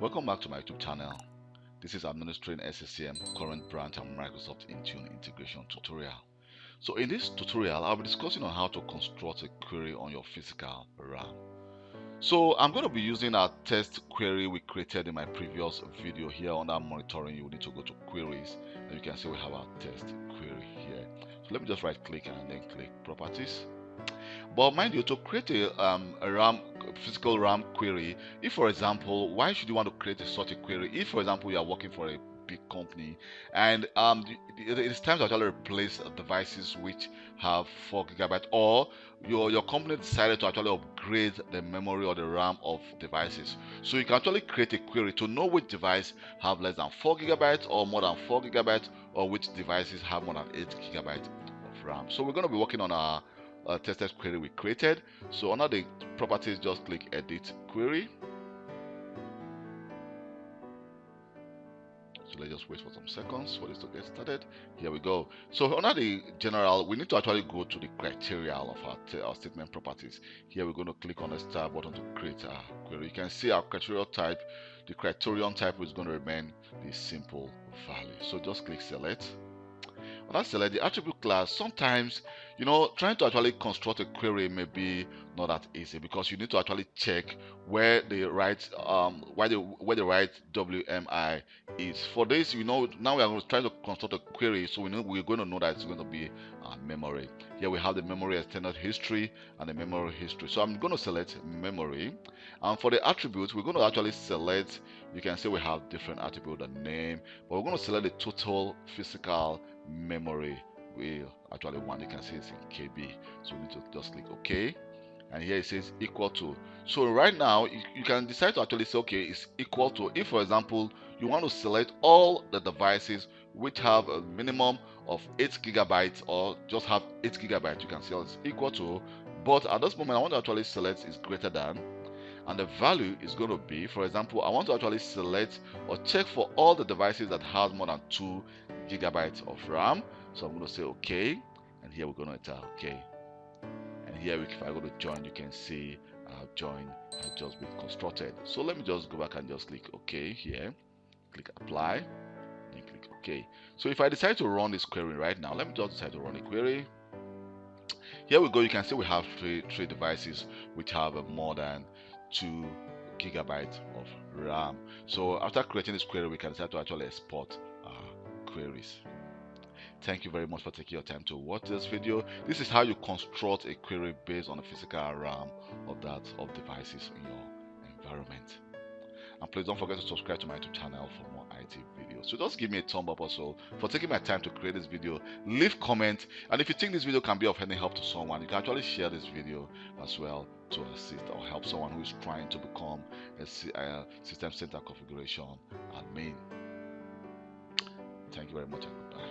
Welcome back to my YouTube channel. This is Administering SCCM Current Branch and Microsoft Intune Integration tutorial. So in this tutorial, I'll be discussing on how to construct a query on your physical RAM. So I'm going to be using our test query we created in my previous video here. Under monitoring, you will need to go to queries, and you can see we have our test query here. So let me just right click and then click properties. But mind you, to create a physical RAM query, if for example, why should you want to create such a query? If for example you are working for a big company and it is time to actually replace devices which have 4 GB, or your company decided to actually upgrade the memory or the RAM of devices. So you can actually create a query to know which device have less than 4 GB or more than 4 GB, or which devices have more than 8 GB of RAM. So we're going to be working on our tested query we created. So under the properties, just click edit query. So let's just wait for some seconds for this to get started. Here we go. So under the general, we need to actually go to the criteria of our statement properties. Here we're going to click on the star button to create our query. You can see our criteria type. The criterion type is going to remain the simple value. So just click select. When I select the attribute class, sometimes trying to actually construct a query may be not that easy, because you need to actually check where the right where the right WMI is. For this, now we are trying to construct a query, so we're going to know that it's going to be memory. Here we have the memory extended history and the memory history. So I'm going to select memory, and for the attributes, we're going to actually select. You can see we have different attributes, the name, but we're going to select the total physical memory we actually want. You can see it's in KB, so we need to just click OK, and here it says equal to. So right now you can decide to actually say okay, it's equal to. If for example you want to select all the devices which have a minimum of 8 GB or just have 8 GB, you can see it's equal to. But at this moment I want to actually select is greater than, and the value is going to be, for example, I want to actually select or check for all the devices that has more than 2 GB of RAM. So I'm going to say OK, and here we're going to enter OK. And here if I go to join, you can see join has just been constructed. So let me just go back and just click OK here, click apply, then click OK. So if I decide to run this query right now, let me just decide to run a query. Here we go. You can see we have three devices which have more than 2 GB of RAM. So after creating this query, we can decide to actually export queries. Thank you very much for taking your time to watch this video. This is how you construct a query based on the physical RAM of devices in your environment. And please don't forget to subscribe to my YouTube channel for more IT videos. So just give me a thumb up also for taking my time to create this video. Leave comment, and if you think this video can be of any help to someone, you can actually share this video as well to assist or help someone who is trying to become a system center configuration admin. Thank you very much and goodbye.